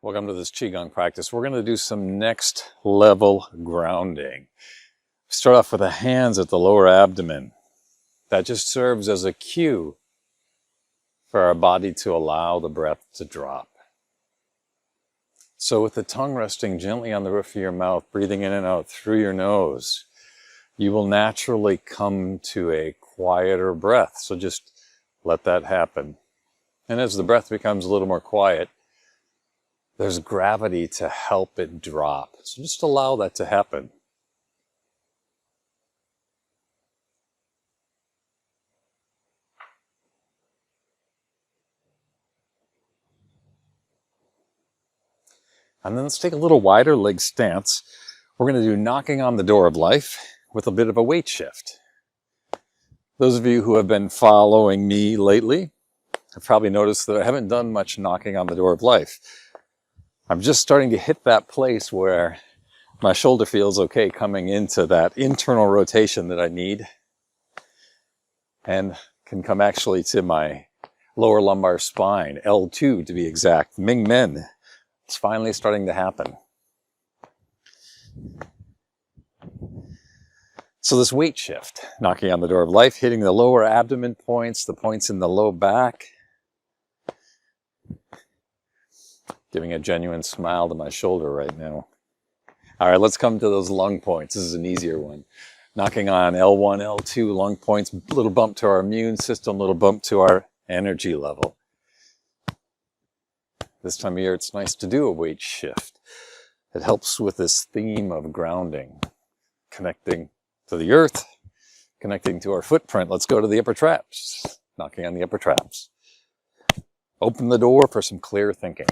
Welcome to this Qigong practice. We're going to do some next level grounding. Start off with the hands at the lower abdomen. That just serves as a cue for our body to allow the breath to drop. So with the tongue resting gently on the roof of your mouth, breathing in and out through your nose, you will naturally come to a quieter breath. So just let that happen. And as the breath becomes a little more quiet, there's gravity to help it drop. So just allow that to happen. And then let's take a little wider leg stance. We're going to do knocking on the door of life with a bit of a weight shift. Those of you who have been following me lately have probably noticed that I haven't done much knocking on the door of life. I'm just starting to hit that place where my shoulder feels okay coming into that internal rotation that I need, and can come actually to my lower lumbar spine, L2 to be exact, Ming Men. It's finally starting to happen. So this weight shift, knocking on the door of life, hitting the lower abdomen points, the points in the low back, giving a genuine smile to my shoulder right now. All right, let's come to those lung points. This is an easier one. Knocking on L1, L2 lung points, little bump to our immune system, little bump to our energy level. This time of year, it's nice to do a weight shift. It helps with this theme of grounding, connecting to the earth, connecting to our footprint. Let's go to the upper traps, knocking on the upper traps. Open the door for some clear thinking.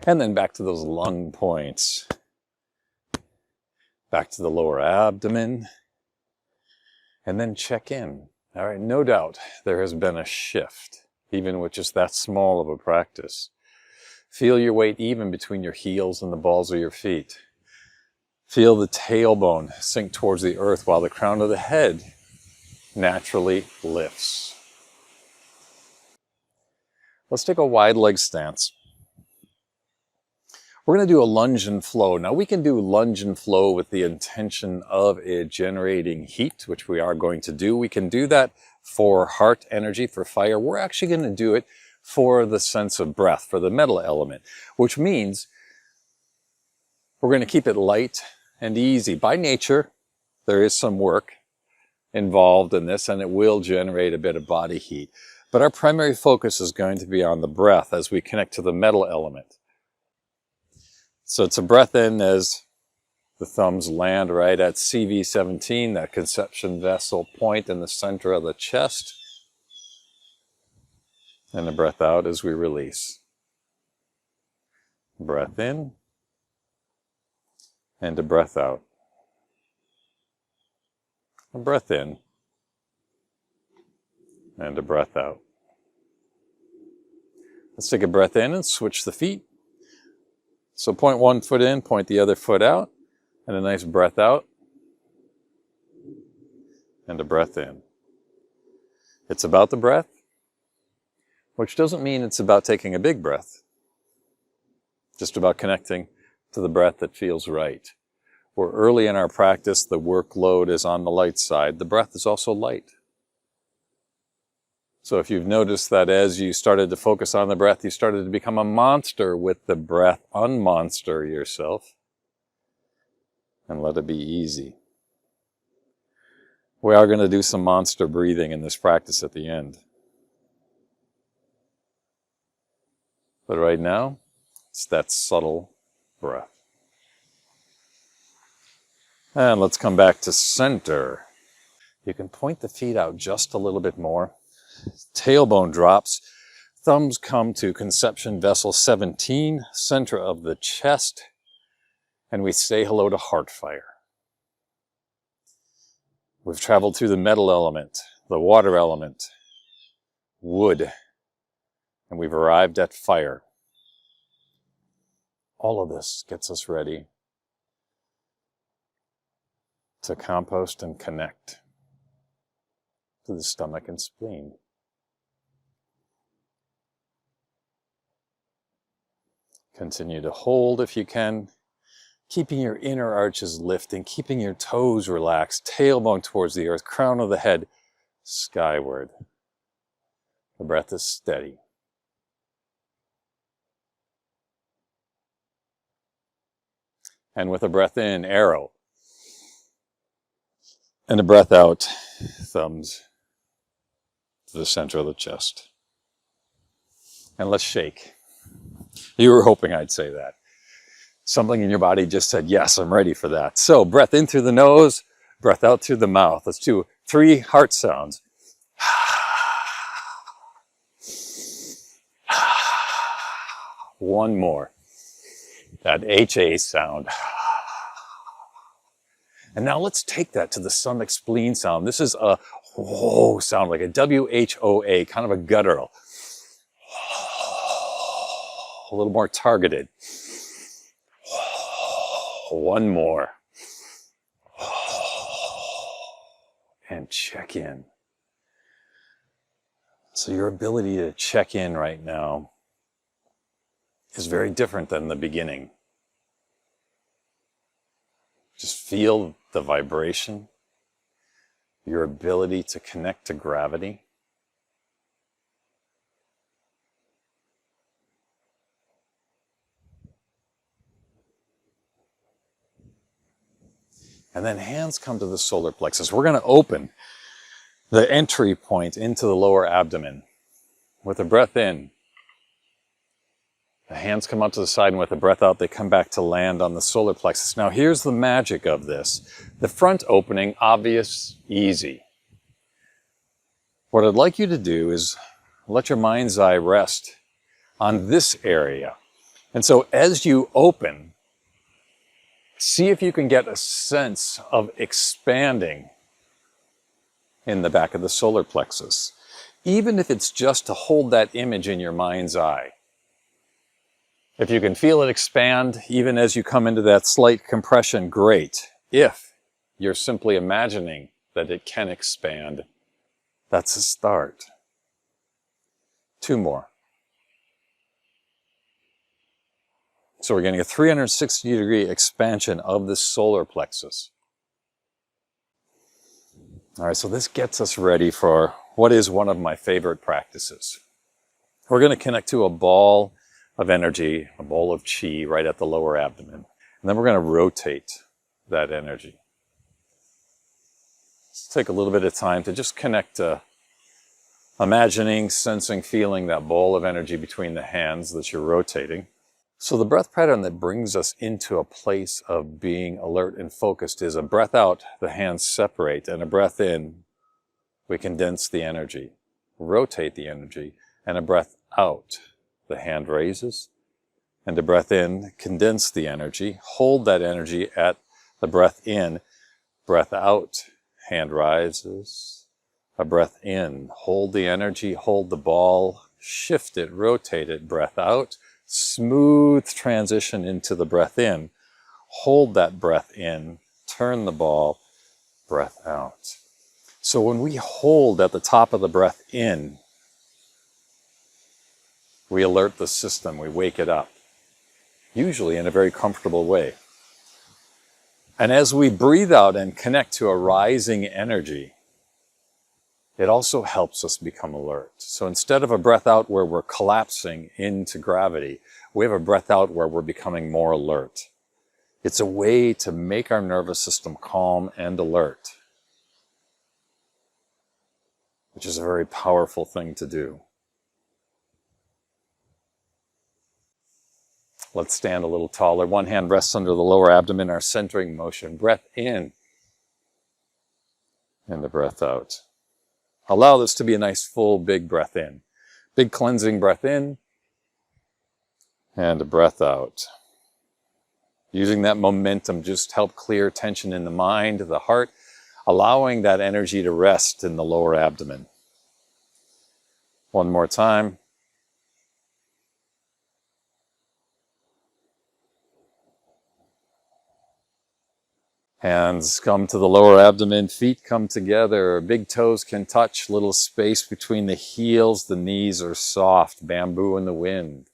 And then back to those lung points. Back to the lower abdomen. And then check in. All right, no doubt there has been a shift, even with just that small of a practice. Feel your weight even between your heels and the balls of your feet. Feel the tailbone sink towards the earth while the crown of the head naturally lifts. Let's take a wide leg stance. We're going to do a lunge and flow. Now we can do lunge and flow with the intention of it generating heat, which we are going to do. We can do that for heart energy, for fire. We're actually going to do it for the sense of breath, for the metal element, which means we're going to keep it light and easy. By nature, there is some work involved in this, and it will generate a bit of body heat. But our primary focus is going to be on the breath as we connect to the metal element. So it's a breath in as the thumbs land right at CV17, that conception vessel point in the center of the chest. And a breath out as we release. Breath in and a breath out. A breath in and a breath out. Let's take a breath in and switch the feet. So point one foot in, point the other foot out, and a nice breath out, and a breath in. It's about the breath, which doesn't mean it's about taking a big breath. Just about connecting to the breath that feels right. We're early in our practice, the workload is on the light side. The breath is also light. So if you've noticed that as you started to focus on the breath, you started to become a monster with the breath, unmonster yourself and let it be easy. We are going to do some monster breathing in this practice at the end. But right now, it's that subtle breath. And let's come back to center. You can point the feet out just a little bit more. Tailbone drops, thumbs come to conception vessel 17, center of the chest, and we say hello to heart fire. We've traveled through the metal element, the water element, wood, and we've arrived at fire. All of this gets us ready to compost and connect to the stomach and spleen. Continue to hold if you can, keeping your inner arches lifting, keeping your toes relaxed, tailbone towards the earth, crown of the head skyward. The breath is steady. And with a breath in, arrow. And a breath out, thumbs to the center of the chest. And let's shake. You were hoping I'd say that. Something in your body just said, yes, I'm ready for that. So breath in through the nose, breath out through the mouth. Let's do 3 heart sounds. One more. That HA sound. And now let's take that to the stomach spleen sound. This is a whoa sound, like a WHOA, kind of a guttural. A little more targeted. One more. And check in. So your ability to check in right now is very different than the beginning. Just feel the vibration, your ability to connect to gravity. And then hands come to the solar plexus. We're going to open the entry point into the lower abdomen. With a breath in, the hands come out to the side, and with a breath out, they come back to land on the solar plexus. Now here's the magic of this. The front opening, obvious, easy. What I'd like you to do is let your mind's eye rest on this area. And so as you open, see if you can get a sense of expanding in the back of the solar plexus, even if it's just to hold that image in your mind's eye. If you can feel it expand, even as you come into that slight compression, great. If you're simply imagining that it can expand, that's a start. 2 more. So we're getting a 360-degree expansion of the solar plexus. All right, so this gets us ready for what is one of my favorite practices. We're going to connect to a ball of energy, a ball of qi right at the lower abdomen. And then we're going to rotate that energy. Let's take a little bit of time to just connect to imagining, sensing, feeling that ball of energy between the hands that you're rotating. So the breath pattern that brings us into a place of being alert and focused is a breath out, the hands separate, and a breath in, we condense the energy, rotate the energy, and a breath out, the hand raises, and a breath in, condense the energy, hold that energy at the breath in, breath out, hand rises, a breath in, hold the energy, hold the ball, shift it, rotate it, breath out, smooth transition into the breath in, hold that breath in, turn the ball, breath out. So when we hold at the top of the breath in, we alert the system, we wake it up, usually in a very comfortable way. And as we breathe out and connect to a rising energy, it also helps us become alert. So instead of a breath out where we're collapsing into gravity, we have a breath out where we're becoming more alert. It's a way to make our nervous system calm and alert, which is a very powerful thing to do. Let's stand a little taller. One hand rests under the lower abdomen, our centering motion. Breath in and the breath out. Allow this to be a nice full big breath in. Big cleansing breath in and a breath out. Using that momentum, just help clear tension in the mind, the heart, allowing that energy to rest in the lower abdomen. One more time. Hands come to the lower abdomen, feet come together, big toes can touch, little space between the heels, the knees are soft, bamboo in the wind.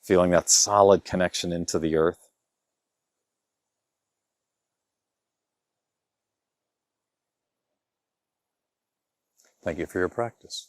feeling that solid connection into the earth. Thank you for your practice.